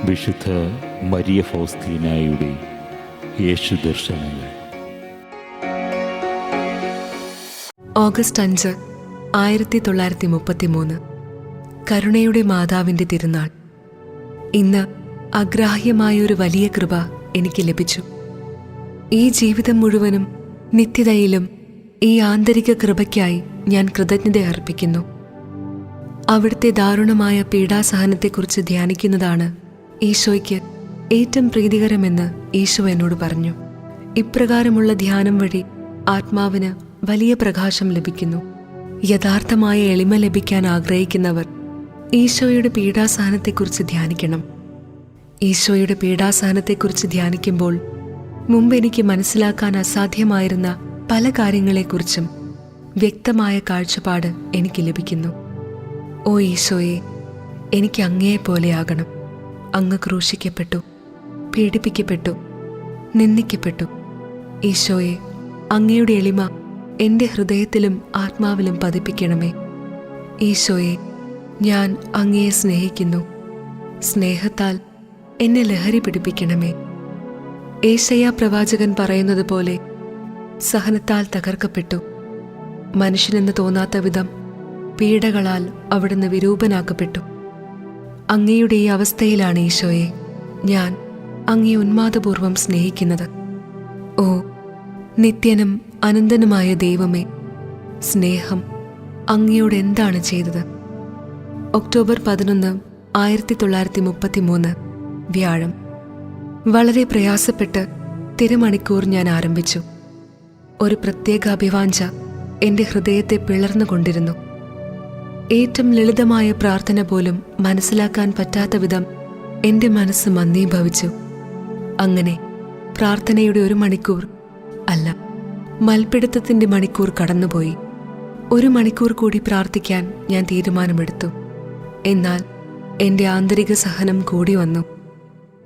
വിശുദ്ധ മരിയ ഫൗസ്തീനായുടെ യേശു ദർശനങ്ങൾ. ഓഗസ്റ്റ് 5, 1933. കരുണയുടെ മാതാവിൻ്റെ തിരുനാൾ. ഇന്ന് അഗ്രാഹ്യമായൊരു വലിയ കൃപ എനിക്ക് ലഭിച്ചു. ഈ ജീവിതം മുഴുവനും നിത്യതയിലും ഈ ആന്തരിക കൃപയ്ക്കായി ഞാൻ കൃതജ്ഞത അർപ്പിക്കുന്നു. അവിടുത്തെ ദാരുണമായ പീഡാസഹനത്തെക്കുറിച്ച് ധ്യാനിക്കുന്നതാണ് ഈശോയ്ക്ക് ഏറ്റവും പ്രീതികരമെന്ന് ഈശോ എന്നോട് പറഞ്ഞു. ഇപ്രകാരമുള്ള ധ്യാനം വഴി ആത്മാവിന് വലിയ പ്രകാശം ലഭിക്കുന്നു. യഥാർത്ഥമായ എളിമ ലഭിക്കാൻ ആഗ്രഹിക്കുന്നവർ ഈശോയുടെ പീഡാസഹനത്തെക്കുറിച്ച് ധ്യാനിക്കണം. ഈശോയുടെ പീഡാസഹനത്തെക്കുറിച്ച് ധ്യാനിക്കുമ്പോൾ മുമ്പ് എനിക്ക് മനസ്സിലാക്കാൻ അസാധ്യമായിരുന്ന പല കാര്യങ്ങളെക്കുറിച്ചും വ്യക്തമായ കാഴ്ചപ്പാട് എനിക്ക് ലഭിക്കുന്നു. ഓ ഈശോയെ, എനിക്ക് അങ്ങയെപ്പോലെയാകണം. അങ്ങ് ക്രൂശിക്കപ്പെട്ടു, പീഡിപ്പിക്കപ്പെട്ടു, നിന്ദിക്കപ്പെട്ടു. ഈശോയെ, അങ്ങയുടെ എളിമ എൻ്റെ ഹൃദയത്തിലും ആത്മാവിലും പതിപ്പിക്കണമേ. ഈശോയെ, ഞാൻ അങ്ങയെ സ്നേഹിക്കുന്നു. സ്നേഹത്താൽ എന്നെ ലഹരി പിടിപ്പിക്കണമേ. ഏശയ്യാ പ്രവാചകൻ പറയുന്നത് പോലെ സഹനത്താൽ തകർക്കപ്പെട്ടു. മനുഷ്യനെന്ന് തോന്നാത്ത വിധം പീഡകളാൽ അവിടുന്ന് വിരൂപനാക്കപ്പെട്ടു. അങ്ങയുടെ ഈ അവസ്ഥയിലാണ് ഈശോയെ ഞാൻ അങ്ങയെ ഉന്മാദപൂർവം സ്നേഹിക്കുന്നത്. ഓ നിത്യനും അനന്തനുമായ ദൈവമേ, സ്നേഹം അങ്ങയോട് എന്താണ് ചെയ്തത്? ഒക്ടോബർ 11, 1933 വ്യാഴം. വളരെ പ്രയാസപ്പെട്ട് തിരുമണിക്കൂർ ഞാൻ ആരംഭിച്ചു. ഒരു പ്രത്യേക അഭിവാഞ്ച എൻ്റെ ഹൃദയത്തെ പിളർന്നുകൊണ്ടിരുന്നു. ഏറ്റവും ലളിതമായ പ്രാർത്ഥന പോലും മനസ്സിലാക്കാൻ പറ്റാത്ത വിധം എൻ്റെ മനസ്സ് മന്ദീഭവിച്ചു. അങ്ങനെ പ്രാർത്ഥനയുടെ 1 മണിക്കൂർ അല്ല, മൽപ്പിടുത്തത്തിൻ്റെ മണിക്കൂർ കടന്നുപോയി. 1 മണിക്കൂർ കൂടി പ്രാർത്ഥിക്കാൻ ഞാൻ തീരുമാനമെടുത്തു. എന്നാൽ എൻ്റെ ആന്തരിക സഹനം കൂടി വന്നു.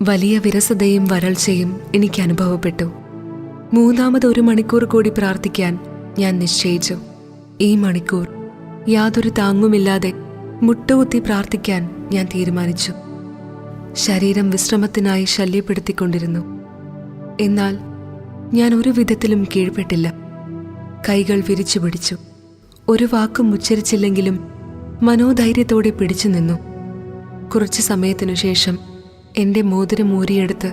വലിയ വിരസതയും വരൾച്ചയും എനിക്ക് അനുഭവപ്പെട്ടു. 3ാമത് 1 മണിക്കൂർ കൂടി പ്രാർത്ഥിക്കാൻ ഞാൻ നിശ്ചയിച്ചു. ഈ മണിക്കൂർ യാതൊരു താങ്ങുമില്ലാതെ മുട്ടുകുത്തി പ്രാർത്ഥിക്കാൻ ഞാൻ തീരുമാനിച്ചു. ശരീരം വിശ്രമത്തിനായി ശല്യപ്പെടുത്തിക്കൊണ്ടിരുന്നു. എന്നാൽ ഞാൻ ഒരു വിധത്തിലും കീഴ്പ്പെട്ടില്ല. കൈകൾ വിരിച്ചു പിടിച്ചു. ഒരു വാക്കും ഉച്ചരിച്ചില്ലെങ്കിലും മനോധൈര്യത്തോടെ പിടിച്ചു നിന്നു. കുറച്ചു സമയത്തിനു ശേഷം എൻ്റെ മോതിരം ഊരിയെടുത്ത്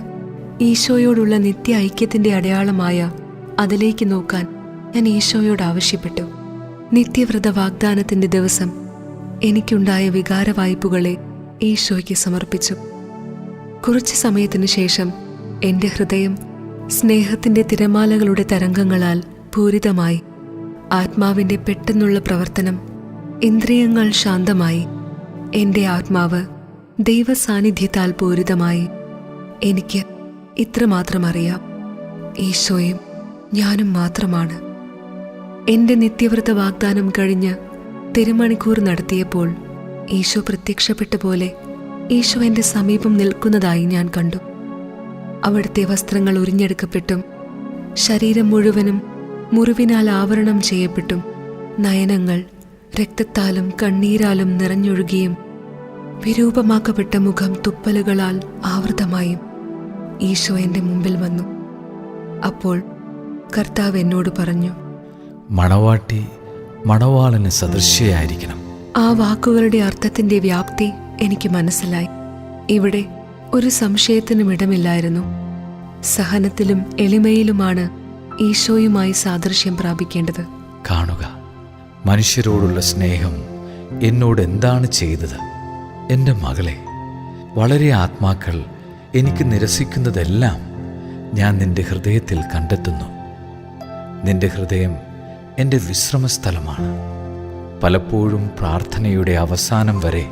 ഈശോയോടുള്ള നിത്യ ഐക്യത്തിൻ്റെ അടയാളമായ അതിലേക്ക് നോക്കാൻ ഞാൻ ഈശോയോട് ആവശ്യപ്പെട്ടു. നിത്യവ്രത വാഗ്ദാനത്തിൻ്റെ ദിവസം എനിക്കുണ്ടായ വികാരവായ്പുകളെ ഈശോയ്ക്ക് സമർപ്പിച്ചു. കുറച്ചു സമയത്തിനു ശേഷം എൻ്റെ ഹൃദയം സ്നേഹത്തിൻ്റെ തിരമാലകളുടെ തരംഗങ്ങളാൽ പൂരിതമായി. ആത്മാവിൻ്റെ പെട്ടെന്നുള്ള പ്രവർത്തനം, ഇന്ദ്രിയങ്ങൾ ശാന്തമായി. എൻ്റെ ആത്മാവ് ദൈവസാന്നിധ്യത്താൽ പൂരിതമായി. എനിക്ക് ഇത്രമാത്രം അറിയാം, ഈശോയും ഞാനും മാത്രമാണ്. എൻ്റെ നിത്യവ്രത വാഗ്ദാനം കഴിഞ്ഞ് തിരുമണിക്കൂർ നടത്തിയപ്പോൾ ഈശോ പ്രത്യക്ഷപ്പെട്ട പോലെ ഈശോ എൻ്റെ സമീപം നിൽക്കുന്നതായി ഞാൻ കണ്ടു. അവിടുത്തെ വസ്ത്രങ്ങൾ ഉരിഞ്ഞെടുക്കപ്പെട്ടും ശരീരം മുഴുവനും മുറിവിനാൽ ആവരണം ചെയ്യപ്പെട്ടും നയനങ്ങൾ രക്തത്താലും കണ്ണീരാലും നിറഞ്ഞൊഴുകിയും വിരൂപമാക്കപ്പെട്ട മുഖം തുപ്പലുകളാൽ ആവൃതമായും ഈശോ എൻ്റെ മുമ്പിൽ വന്നു. അപ്പോൾ കർത്താവ് എന്നോട് പറഞ്ഞു, മണവാട്ടി മണവാളന് സദൃശ്യയായിരിക്കണം. ആ വാക്കുകളുടെ അർത്ഥത്തിൻ്റെ വ്യാപ്തി എനിക്ക് മനസ്സിലായി. ഇവിടെ ഒരു സംശയത്തിനും ഇടമില്ലായിരുന്നു. സഹനത്തിലും എളിമയിലുമാണ് ഈശോയുമായി സാദൃശ്യം പ്രാപിക്കേണ്ടത്. കാണുക, മനുഷ്യരോടുള്ള സ്നേഹം എന്നോട് എന്താണ് ചെയ്തത്. എൻ്റെ മകളെ, വളരെ ആത്മാക്കൾ എനിക്ക് നിരസിക്കുന്നതെല്ലാം ഞാൻ നിന്റെ ഹൃദയത്തിൽ കണ്ടെത്തുന്നു. നിന്റെ ഹൃദയം എൻ്റെ വിശ്രമസ്ഥലമാണ്. പലപ്പോഴും പ്രാർത്ഥനയുടെ അവസാനം വരെ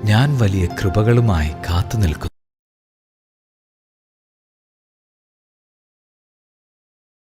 ഞാൻ വലിയ കൃപകളുമായി കാത്തുനിൽക്കുന്നു.